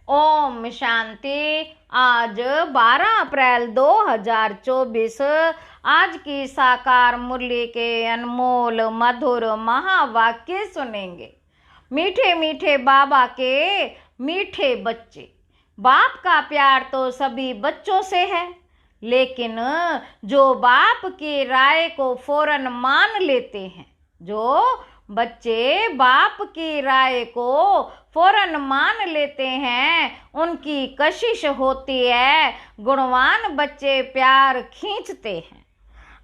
ओम शांति। आज 12 अप्रैल 2024। आज की साकार मुरली के अनमोल मधुर महावाक्य सुनेंगे। मीठे मीठे बाबा के मीठे बच्चे। बाप का प्यार तो सभी बच्चों से है, लेकिन जो बाप की राय को फौरन मान लेते हैं, जो बच्चे बाप की राय को फौरन मान लेते हैं, उनकी कशिश होती है। गुणवान बच्चे प्यार खींचते हैं।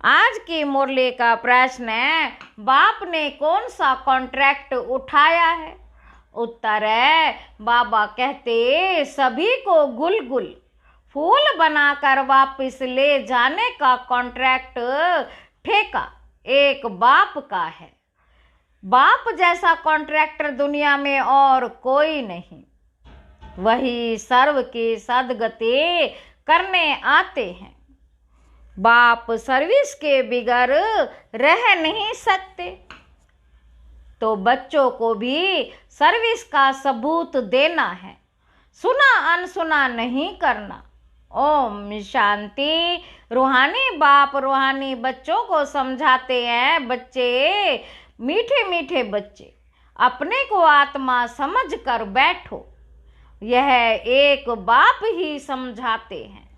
आज की मुरली का प्रश्न है, बाप ने कौन सा कॉन्ट्रैक्ट उठाया है? उत्तर है, बाबा कहते सभी को गुल फूल बनाकर वापस ले जाने का कॉन्ट्रैक्ट ठेका एक बाप का है। बाप जैसा कॉन्ट्रैक्टर दुनिया में और कोई नहीं। वही सर्व की सदगति करने आते हैं। बाप सर्विस के बिगर रह नहीं सकते, तो बच्चों को भी सर्विस का सबूत देना है, सुना अनसुना नहीं करना। ओम शांति। रूहानी बाप रूहानी बच्चों को समझाते हैं, बच्चे मीठे मीठे बच्चे, अपने को आत्मा समझ कर बैठो। यह एक बाप ही समझाते हैं,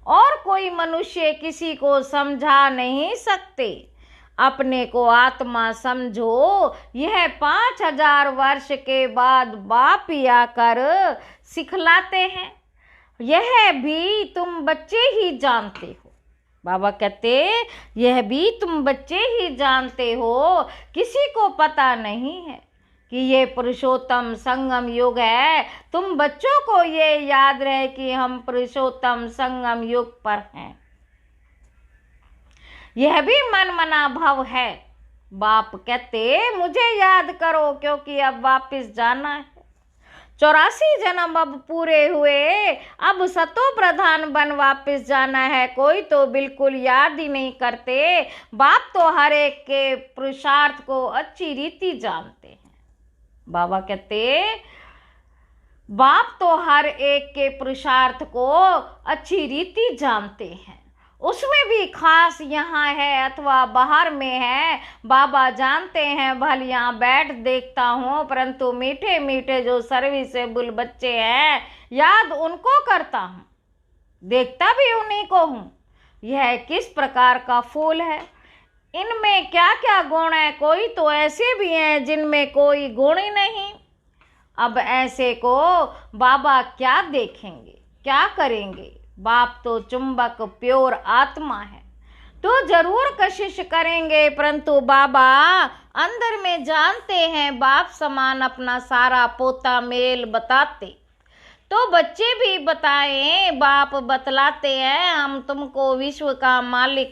और कोई मनुष्य किसी को समझा नहीं सकते। अपने को आत्मा समझो। यह 5000 वर्ष के बाद बाप ही आकर सिखलाते हैं। यह भी तुम बच्चे ही जानते हो। बाबा कहते यह भी तुम बच्चे ही जानते हो, किसी को पता नहीं है कि ये पुरुषोत्तम संगम युग है। तुम बच्चों को ये याद रहे कि हम पुरुषोत्तम संगम युग पर हैं। यह भी मन मना भव है। बाप कहते मुझे याद करो, क्योंकि अब वापस जाना है। 84 जन्म अब पूरे हुए, अब सतो प्रधान बन वापस जाना है। कोई तो बिल्कुल याद ही नहीं करते। बाप तो हर एक के पुरुषार्थ को अच्छी रीति जानते हैं। बाबा कहते बाप तो हर एक के पुरुषार्थ को अच्छी रीति जानते हैं। उसमें भी खास यहाँ है अथवा बाहर में है, बाबा जानते हैं। भल यहाँ बैठ देखता हूँ, परंतु मीठे मीठे जो सर्विसेबल बच्चे हैं, याद उनको करता हूँ, देखता भी उन्हीं को हूँ। यह किस प्रकार का फूल है, इनमें क्या क्या गुण है? कोई तो ऐसे भी हैं जिनमें कोई गुण ही नहीं। अब ऐसे को बाबा क्या देखेंगे, क्या करेंगे? बाप तो चुंबक प्योर आत्मा है, तो जरूर कशिश करेंगे, परंतु बाबा अंदर में जानते हैं। बाप समान अपना सारा पोता मेल बताते, तो बच्चे भी बताएं। बाप बतलाते हैं, हम तुमको विश्व का मालिक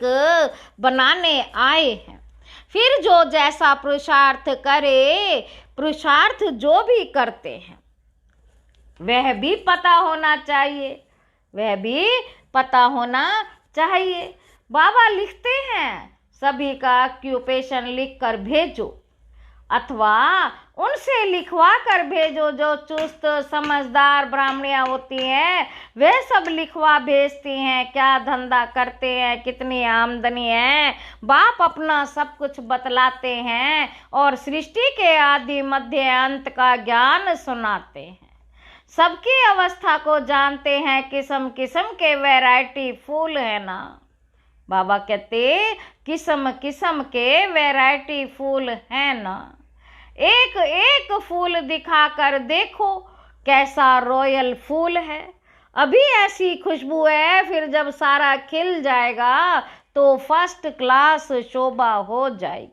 बनाने आए हैं। फिर जो जैसा पुरुषार्थ करे, पुरुषार्थ जो भी करते हैं, वह भी पता होना चाहिए, वह भी पता होना चाहिए। बाबा लिखते हैं, सभी का ऑक्यूपेशन लिख कर भेजो, अथवा उनसे लिखवा कर भेजो जो चुस्त समझदार ब्राह्मणियाँ होती हैं। वे सब लिखवा भेजती हैं, क्या धंधा करते हैं, कितनी आमदनी है। बाप अपना सब कुछ बतलाते हैं और सृष्टि के आदि मध्य अंत का ज्ञान सुनाते हैं। सबकी अवस्था को जानते हैं, किस्म किस्म के वैरायटी फूल है ना। बाबा कहते किस्म किस्म के वैरायटी फूल है ना। एक एक फूल दिखाकर देखो कैसा रॉयल फूल है। अभी ऐसी खुशबू है, फिर जब सारा खिल जाएगा तो फर्स्ट क्लास शोभा हो जाएगी।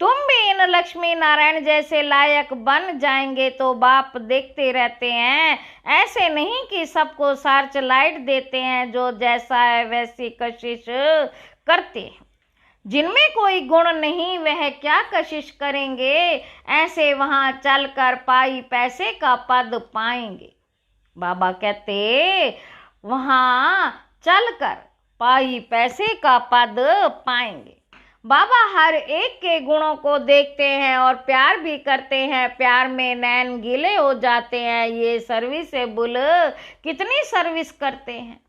तुम भी इन लक्ष्मी नारायण जैसे लायक बन जाएंगे, तो बाप देखते रहते हैं। ऐसे नहीं कि सबको सार्च लाइट देते हैं, जो जैसा है वैसी कशिश करते हैं। जिनमें कोई गुण नहीं, वह क्या कशिश करेंगे? ऐसे वहां चलकर पाई पैसे का पद पाएंगे। बाबा कहते वहां चलकर पाई पैसे का पद पाएंगे। बाबा हर एक के गुणों को देखते हैं और प्यार भी करते हैं। प्यार में नैन गीले हो जाते हैं। ये सर्विसेबल कितनी सर्विस करते हैं।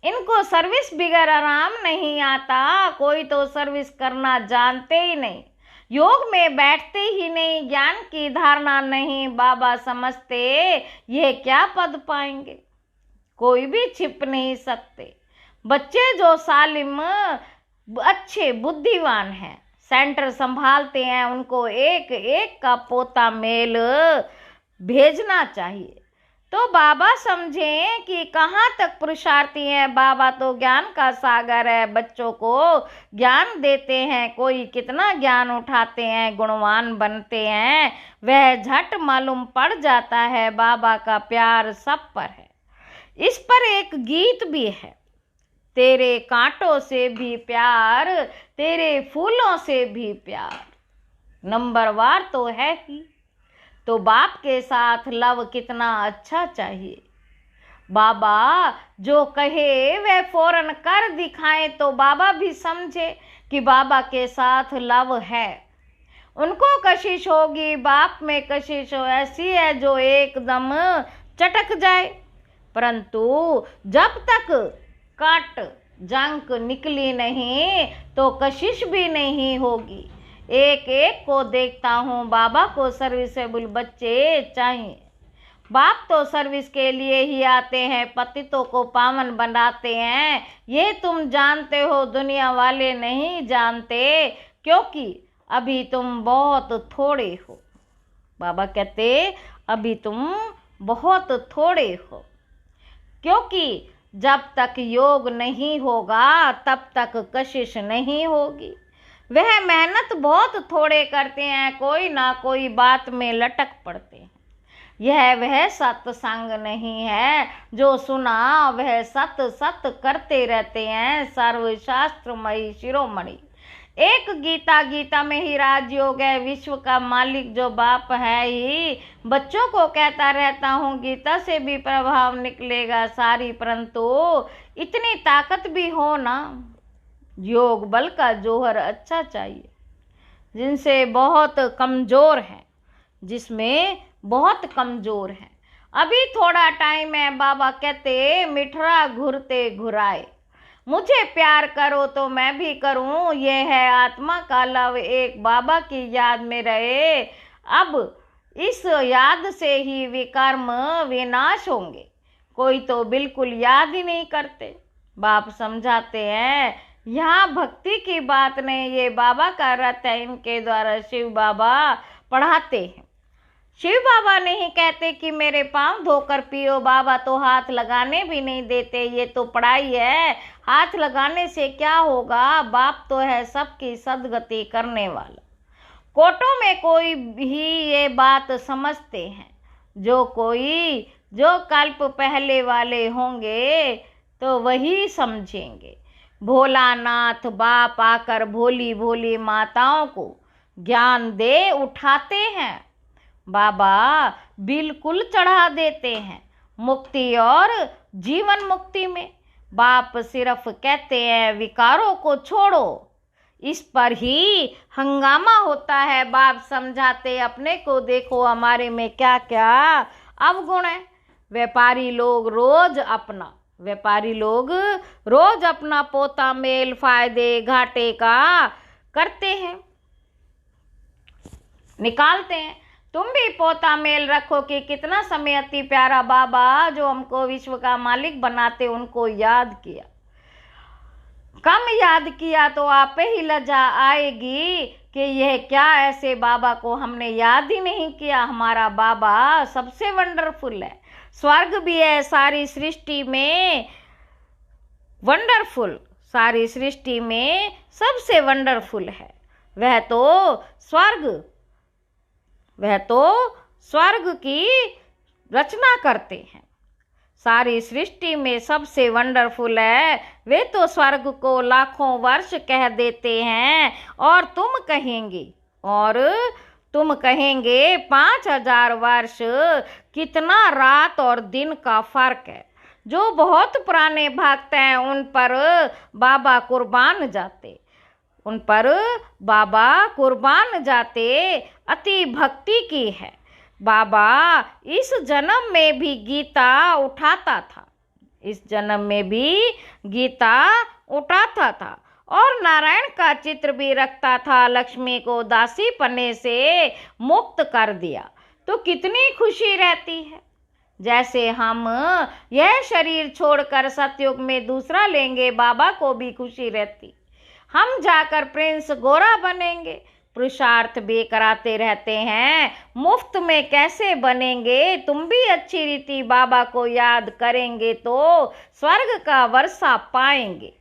इनको सर्विस बिगर आराम नहीं आता। कोई तो सर्विस करना जानते ही नहीं, योग में बैठते ही नहीं, ज्ञान की धारणा नहीं। बाबा समझते ये क्या पद पाएंगे, कोई भी छिप नहीं सकते। बच्चे जो सालिम अच्छे बुद्धिमान हैं, सेंटर संभालते हैं, उनको एक एक का पोता मेल भेजना चाहिए। तो बाबा समझें कि कहाँ तक पुरुषार्थी हैं। बाबा तो ज्ञान का सागर है, बच्चों को ज्ञान देते हैं। कोई कितना ज्ञान उठाते हैं, गुणवान बनते हैं, वह झट मालूम पड़ जाता है। बाबा का प्यार सब पर है। इस पर एक गीत भी है, तेरे कांटों से भी प्यार, तेरे फूलों से भी प्यार। नंबरवार तो है ही, तो बाप के साथ लव कितना अच्छा चाहिए। बाबा जो कहे वह फौरन कर दिखाएं, तो बाबा भी समझे कि बाबा के साथ लव है। उनको कशिश होगी, बाप में कशिश ऐसी है जो एकदम चटक जाए। परंतु जब तक काट जंक निकली नहीं तो कशिश भी नहीं होगी। एक एक को देखता हूँ, बाबा को सर्विसेबल बच्चे चाहिए। बाप तो सर्विस के लिए ही आते हैं, पतितों को पावन बनाते हैं। ये तुम जानते हो, दुनिया वाले नहीं जानते, क्योंकि अभी तुम बहुत थोड़े हो। बाबा कहते अभी तुम बहुत थोड़े हो, क्योंकि जब तक योग नहीं होगा तब तक कशिश नहीं होगी। वह मेहनत बहुत थोड़े करते हैं, कोई ना कोई बात में लटक पड़ते हैं। यह वह सत्संग नहीं है जो सुना वह सत सत करते रहते हैं। सर्वशास्त्रमयी शिरोमणि एक गीता, गीता में ही राजयोग है। विश्व का मालिक जो बाप है ही बच्चों को कहता रहता हूँ, गीता से भी प्रभाव निकलेगा सारी। परंतु इतनी ताकत भी हो ना, योग बल का जोहर अच्छा चाहिए, जिनसे बहुत कमज़ोर है, जिसमें बहुत कमज़ोर है। अभी थोड़ा टाइम है। बाबा कहते मिठरा घुरते घुराए, मुझे प्यार करो तो मैं भी करूं। यह है आत्मा का लव, एक बाबा की याद में रहे। अब इस याद से ही विकर्म विनाश होंगे। कोई तो बिल्कुल याद ही नहीं करते। बाप समझाते हैं यहाँ भक्ति की बात नहीं, ये बाबा का रथ है। इनके द्वारा शिव बाबा पढ़ाते हैं। शिव बाबा नहीं कहते कि मेरे पांव धोकर पियो। बाबा तो हाथ लगाने भी नहीं देते। ये तो पढ़ाई है, हाथ लगाने से क्या होगा। बाप तो है सबकी सदगति करने वाला। कोटों में कोई भी ये बात समझते हैं। जो कल्प पहले वाले होंगे तो वही समझेंगे। भोलानाथ बाप आकर भोली भोली माताओं को ज्ञान दे उठाते हैं। बाबा बिल्कुल चढ़ा देते हैं मुक्ति और जीवन मुक्ति में। बाप सिर्फ कहते हैं विकारों को छोड़ो। इस पर ही हंगामा होता है। बाप समझाते अपने को देखो, हमारे में क्या क्या अवगुण है। व्यापारी लोग रोज अपना पोता मेल फायदे घाटे का करते हैं, निकालते हैं। तुम भी पोता मेल रखो कि कितना समय अति प्यारा बाबा जो हमको विश्व का मालिक बनाते उनको याद किया। कम याद किया तो आप ही लज्जा आएगी कि यह क्या ऐसे बाबा को हमने याद ही नहीं किया। हमारा बाबा सबसे वंडरफुल है। स्वर्ग भी है सारी सृष्टि में वंडरफुल, सारी सृष्टि में सबसे वंडरफुल है। वह तो स्वर्ग की रचना करते हैं। सारी सृष्टि में सबसे वंडरफुल है। वे तो स्वर्ग को लाखों वर्ष कह देते हैं और तुम कहेंगे 5000 वर्ष। कितना रात और दिन का फर्क है। जो बहुत पुराने भक्त हैं उन पर बाबा कुर्बान जाते। उन पर बाबा कुर्बान जाते अति भक्ति की है। बाबा इस जन्म में भी गीता उठाता था, इस जन्म में भी गीता उठाता था और नारायण का चित्र भी रखता था। लक्ष्मी को दासी पन्ने से मुक्त कर दिया तो कितनी खुशी रहती है। जैसे हम यह शरीर छोड़कर सतयुग में दूसरा लेंगे, बाबा को भी खुशी रहती। हम जाकर प्रिंस गोरा बनेंगे, पुरुषार्थ भी कराते रहते हैं, मुफ्त में कैसे बनेंगे। तुम भी अच्छी रीति बाबा को याद करेंगे तो स्वर्ग का वर्षा पाएंगे।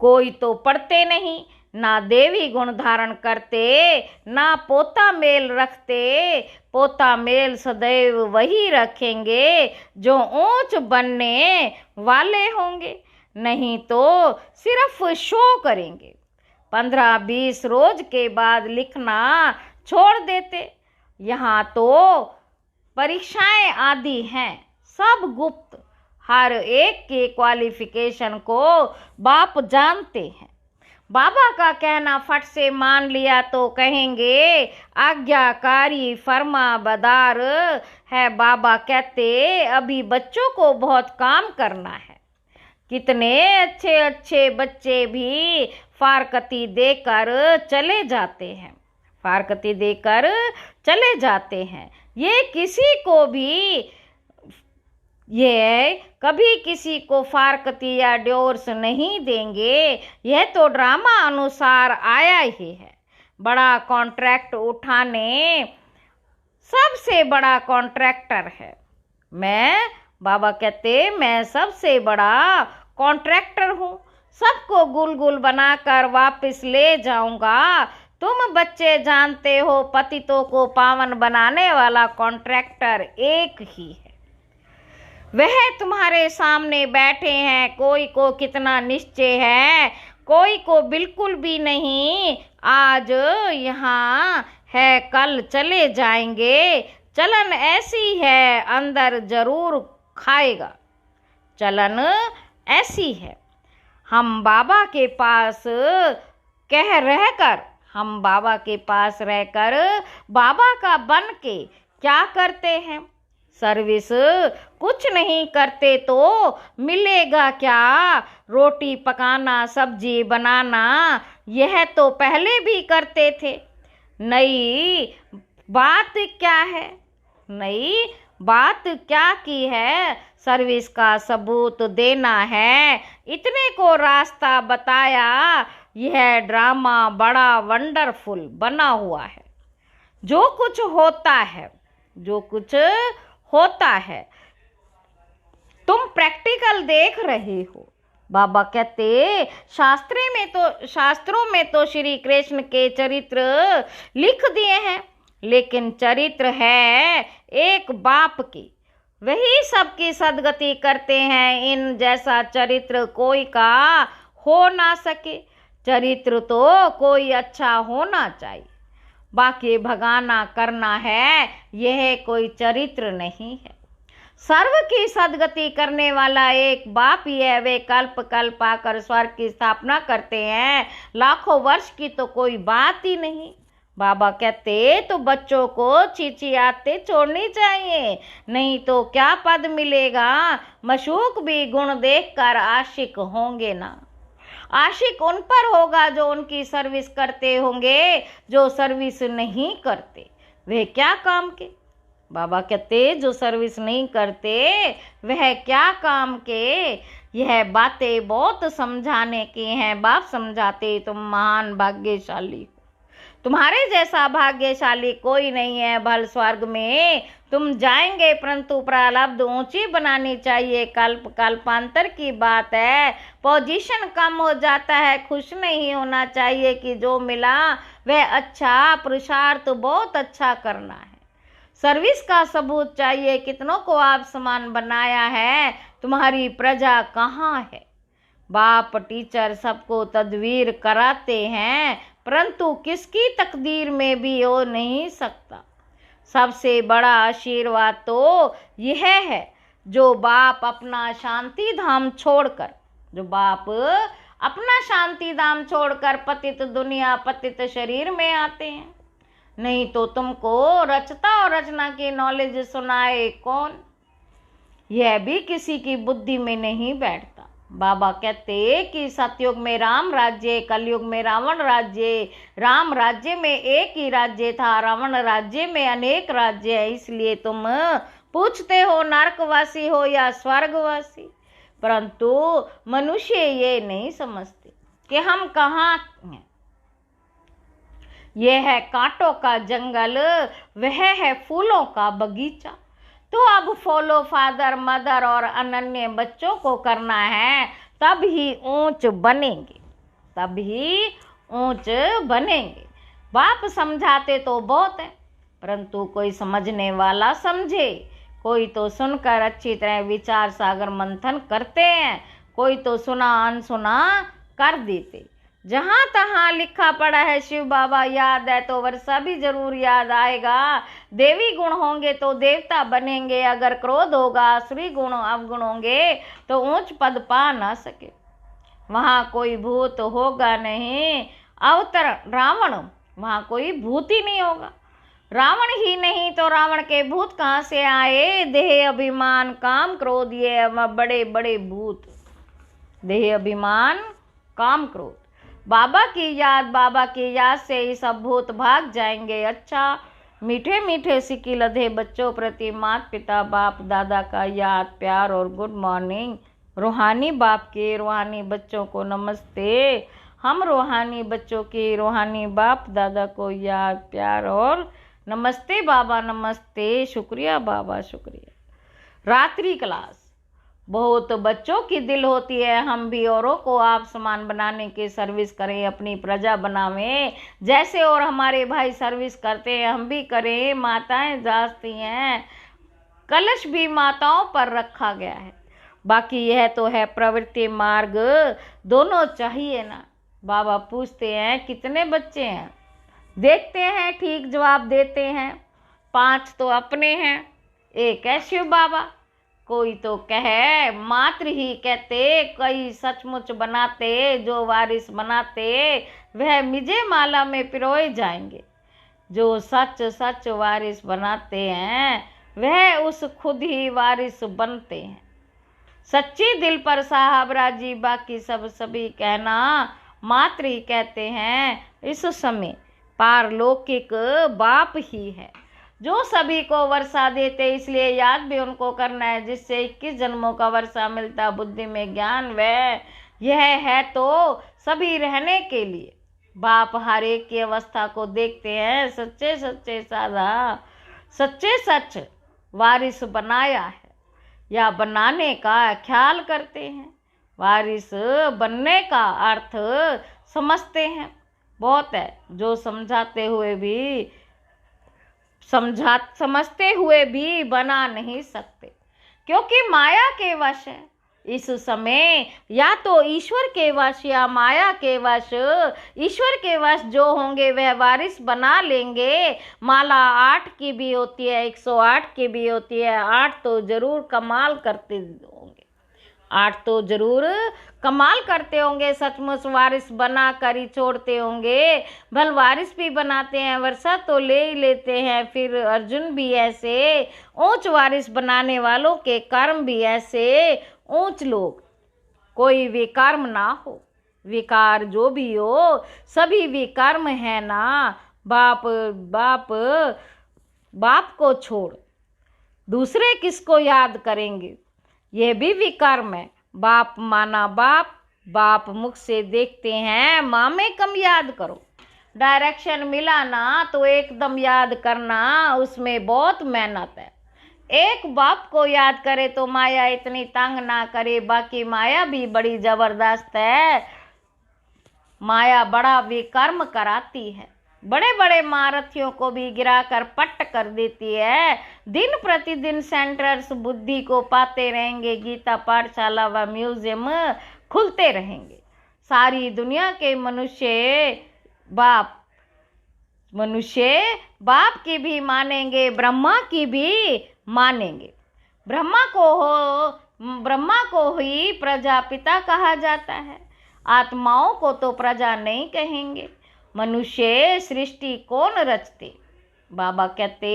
कोई तो पढ़ते नहीं, ना देवी गुण धारण करते, ना पोता मेल रखते। पोता मेल सदैव वही रखेंगे जो ऊंच बनने वाले होंगे, नहीं तो सिर्फ शो करेंगे। 15-20 रोज के बाद लिखना छोड़ देते। यहाँ तो परीक्षाएं आदि हैं, सब गुप्त। हर एक के क्वालिफिकेशन को बाप जानते हैं। बाबा का कहना फट से मान लिया तो कहेंगे आज्ञाकारी फरमाबरदार है। बाबा कहते अभी बच्चों को बहुत काम करना है। कितने अच्छे अच्छे बच्चे भी फारकती देकर चले जाते हैं, फारकती देकर चले जाते हैं। ये किसी को भी, ये कभी किसी को फारकती या डिवोर्स नहीं देंगे। यह तो ड्रामा अनुसार आया ही है। बड़ा कॉन्ट्रैक्ट उठाने सबसे बड़ा कॉन्ट्रैक्टर है मैं। बाबा कहते मैं सबसे बड़ा कॉन्ट्रैक्टर हूँ, सबको गुल गुल बनाकर वापस ले जाऊंगा। तुम बच्चे जानते हो पतितों को पावन बनाने वाला कॉन्ट्रैक्टर एक ही है, वह तुम्हारे सामने बैठे हैं। कोई को कितना निश्चय है, कोई को बिल्कुल भी नहीं। आज यहाँ है, कल चले जाएंगे। चलन ऐसी है, अंदर जरूर खाएगा। चलन ऐसी है। हम बाबा के पास हम बाबा के पास रहकर बाबा का बन के क्या करते हैं? सर्विस कुछ नहीं करते तो मिलेगा क्या? रोटी पकाना, सब्जी बनाना, यह तो पहले भी करते थे। नई बात क्या है? नई बात क्या की है? सर्विस का सबूत देना है, इतने को रास्ता बताया। यह ड्रामा बड़ा वंडरफुल बना हुआ है। जो कुछ होता है, जो कुछ होता है, तुम प्रैक्टिकल देख रहे हो। बाबा कहते शास्त्रों में तो श्री कृष्ण के चरित्र लिख दिए हैं, लेकिन चरित्र है एक बाप की, वही सबकी सदगति करते हैं। इन जैसा चरित्र कोई का हो ना सके। चरित्र तो कोई अच्छा होना चाहिए, बाकी भगाना करना है, यह कोई चरित्र नहीं है। सर्व की सदगति करने वाला एक बाप ही है। वे कल्प कल्प आकर स्वर्ग की स्थापना करते हैं, लाखों वर्ष की तो कोई बात ही नहीं। बाबा कहते तो बच्चों को चिचियाते छोड़नी चाहिए, नहीं तो क्या पद मिलेगा? मशूक भी गुण देखकर आशिक होंगे ना। आशिक उन पर होगा जो उनकी सर्विस करते होंगे, जो सर्विस नहीं करते वे क्या काम के? बाबा कहते जो सर्विस नहीं करते वह क्या काम के? यह बातें बहुत समझाने की हैं। बाप समझाते तुम महान भाग्यशाली हो, तुम्हारे जैसा भाग्यशाली कोई नहीं है। भल स्वर्ग में तुम जाएंगे, परंतु प्रारब्ध ऊंची बनानी चाहिए। कल्प कल्पांतर की बात है, पोजीशन कम हो जाता है। खुश नहीं होना चाहिए कि जो मिला वह अच्छा, पुरुषार्थ बहुत अच्छा करना है। सर्विस का सबूत चाहिए। कितनों को आप समान बनाया है, तुम्हारी प्रजा कहाँ है? बाप टीचर सबको तदवीर कराते हैं, परंतु किसकी तकदीर में भी हो नहीं सकता। सबसे बड़ा आशीर्वाद तो यह है जो बाप अपना शांति धाम छोड़कर, जो बाप अपना शांति धाम छोड़कर पतित दुनिया पतित शरीर में आते हैं। नहीं तो तुमको रचता और रचना की नॉलेज सुनाए कौन, यह भी किसी की बुद्धि में नहीं बैठता। बाबा कहते कि सतयुग में राम राज्य, कलयुग में रावण राज्य। राम राज्य में एक ही राज्य था, रावण राज्य में अनेक राज्य है। इसलिए तुम पूछते हो नरकवासी हो या स्वर्गवासी, परंतु मनुष्य ये नहीं समझते कि हम कहाँ हैं। यह है कांटों का जंगल, वह है फूलों का बगीचा। तो अब फॉलो फादर मदर और अनन्य बच्चों को करना है, तब ही ऊंच बनेंगे, तब ही ऊंच बनेंगे। बाप समझाते तो बहुत है, परंतु कोई समझने वाला समझे। कोई तो सुनकर अच्छी तरह विचार सागर मंथन करते हैं, कोई तो सुना अनसुना कर देते। जहाँ तहाँ लिखा पड़ा है शिव बाबा याद है तो वर्षा भी जरूर याद आएगा। देवी गुण होंगे तो देवता बनेंगे, अगर क्रोध होगा आसुरी गुण अवगुण होंगे तो ऊंच पद पा ना सके। वहाँ कोई भूत होगा नहीं, अवतरण रावण, वहाँ कोई भूत ही नहीं होगा। रावण ही नहीं तो रावण के भूत कहाँ से आए। देह अभिमान काम क्रोध ये बड़े बड़े भूत, देह अभिमान काम क्रोध। बाबा की याद से ही सब भूत भाग जाएंगे। अच्छा मीठे मीठे सिक्की लधे बच्चों प्रति माता पिता बाप दादा का याद प्यार और गुड मॉर्निंग। रूहानी बाप के रूहानी बच्चों को नमस्ते। हम रूहानी बच्चों के रूहानी बाप दादा को याद प्यार और नमस्ते बाबा नमस्ते। शुक्रिया बाबा शुक्रिया। रात्रि क्लास बहुत बच्चों की दिल होती है, हम भी औरों को आप समान बनाने की सर्विस करें, अपनी प्रजा बनावें जैसे और हमारे भाई सर्विस करते हैं हम भी करें। माताएं जागती हैं, कलश भी माताओं पर रखा गया है। बाकी यह तो है प्रवृत्ति मार्ग, दोनों चाहिए ना। बाबा पूछते हैं कितने बच्चे हैं, देखते हैं ठीक जवाब देते हैं। 5 तो अपने हैं, एक है शिव बाबा। कोई तो कहे मात्र ही कहते, कई सचमुच बनाते, जो वारिस बनाते वह मिजे माला में पिरोए जाएंगे। जो सच सच वारिस बनाते हैं वह उस खुद ही वारिस बनते हैं। सच्ची दिल पर साहब राजी, बाकी सब सभी कहना मात्र ही कहते हैं। इस समय पारलौकिक बाप ही है जो सभी को वर्षा देते, इसलिए याद भी उनको करना है जिससे 21 जन्मों का वर्षा मिलता। बुद्धि में ज्ञान वह यह है तो सभी रहने के लिए। बाप हर एक की अवस्था को देखते हैं, सच्चे सच्चे साधा सच्चे सच वारिस बनाया है या बनाने का ख्याल करते हैं। वारिस बनने का अर्थ समझते हैं। बहुत है जो समझते हुए भी बना नहीं सकते, क्योंकि माया के वश है। इस समय या तो ईश्वर के वश या माया के वश। ईश्वर के वश जो होंगे वह वारिस बना लेंगे। माला 8 की भी होती है, 108 की भी होती है। 8 तो जरूर कमाल करते होंगे, 8 तो जरूर कमाल करते होंगे। सचमुच वारिस बना कर ही छोड़ते होंगे। भल वारिस भी बनाते हैं, वर्षा तो ले ही लेते हैं। फिर अर्जुन भी ऐसे ऊंच वारिस बनाने वालों के कर्म भी ऐसे ऊंच लोग। कोई विकर्म ना हो, विकार जो भी हो सभी विकर्म है ना। बाप बाप बाप को छोड़ दूसरे किसको याद करेंगे, ये भी विकर्म है। बाप माना बाप, बाप मुख से देखते हैं, माँ में कम याद करो। डायरेक्शन मिला ना तो एकदम याद करना, उसमें बहुत मेहनत है। एक बाप को याद करे तो माया इतनी तंग ना करे। बाकी माया भी बड़ी जबरदस्त है, माया बड़ा विकर्म कराती है। बड़े बड़े महारथियों को भी गिराकर पट्ट कर देती है। दिन प्रतिदिन सेंटर्स बुद्धि को पाते रहेंगे। गीता पाठशाला व म्यूजियम खुलते रहेंगे। सारी दुनिया के मनुष्य बाप की भी मानेंगे, ब्रह्मा की भी मानेंगे। ब्रह्मा को ही प्रजापिता कहा जाता है। आत्माओं को तो प्रजा नहीं कहेंगे। मनुष्य सृष्टि कौन रचते? बाबा कहते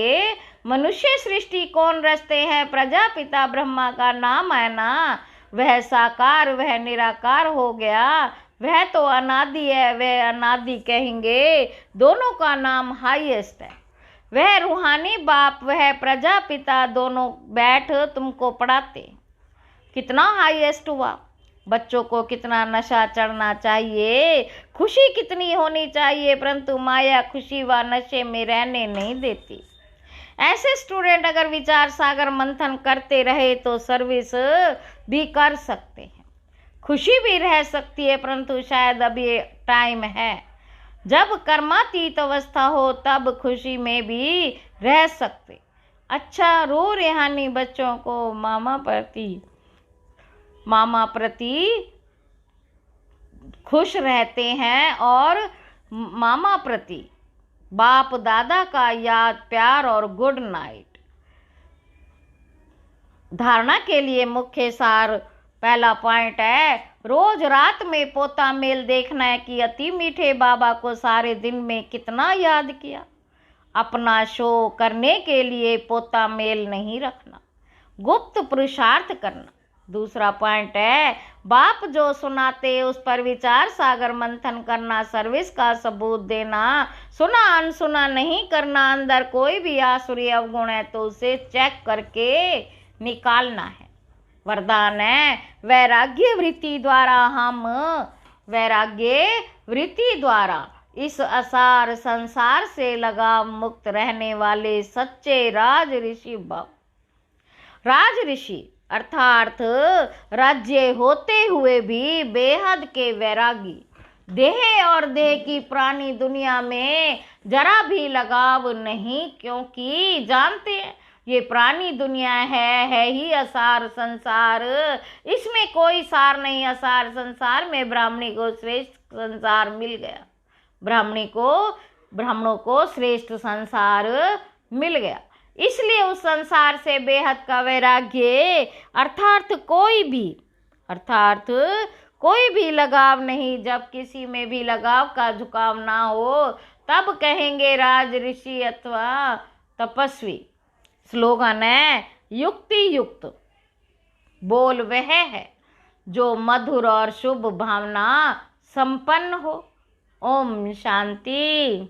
मनुष्य सृष्टि कौन रचते हैं? प्रजापिता ब्रह्मा का नाम है ना। वह साकार वह निराकार हो गया, वह तो अनादि है, वह अनादि कहेंगे। दोनों का नाम हाईएस्ट है। वह रूहानी बाप वह प्रजापिता दोनों बैठ तुमको पढ़ाते। कितना हाईएस्ट हुआ। बच्चों को कितना नशा चढ़ना चाहिए, खुशी कितनी होनी चाहिए, परंतु माया खुशी व नशे में रहने नहीं देती। ऐसे स्टूडेंट अगर विचार सागर मंथन करते रहे तो सर्विस भी कर सकते हैं, खुशी भी रह सकती है, परंतु शायद अब ये टाइम है जब कर्मातीत अवस्था हो तब खुशी में भी रह सकते। अच्छा, रो रेहानी बच्चों को मामा प्रति खुश रहते हैं और मामा प्रति बाप दादा का याद प्यार और गुड नाइट। धारणा के लिए मुख्य सार पहला पॉइंट है, रोज रात में पोता मेल देखना है कि अति मीठे बाबा को सारे दिन में कितना याद किया। अपना शो करने के लिए पोता मेल नहीं रखना, गुप्त पुरुषार्थ करना। दूसरा पॉइंट है, बाप जो सुनाते उस पर विचार सागर मंथन करना, सर्विस का सबूत देना, सुना अनसुना नहीं करना। अंदर कोई भी आसुरी अवगुण है तो उसे चेक करके निकालना है। वरदान है, वैराग्य वृत्ति द्वारा इस असार संसार से लगाव मुक्त रहने वाले सच्चे राज ऋषि भव। राज ऋषि अर्थात राज्य होते हुए भी बेहद के वैरागी, देह और देह की प्राणी दुनिया में जरा भी लगाव नहीं, क्योंकि जानते हैं ये प्राणी दुनिया है ही असार संसार, इसमें कोई सार नहीं। असार संसार में ब्राह्मणी को श्रेष्ठ संसार मिल गया, ब्राह्मणों को श्रेष्ठ संसार मिल गया, इसलिए उस संसार से बेहद का वैराग्य अर्थात कोई भी लगाव नहीं। जब किसी में भी लगाव का झुकाव ना हो तब कहेंगे राज ऋषि अथवा तपस्वी। स्लोगन है, युक्ति युक्त बोल वह है जो मधुर और शुभ भावना संपन्न हो। ओम शांति।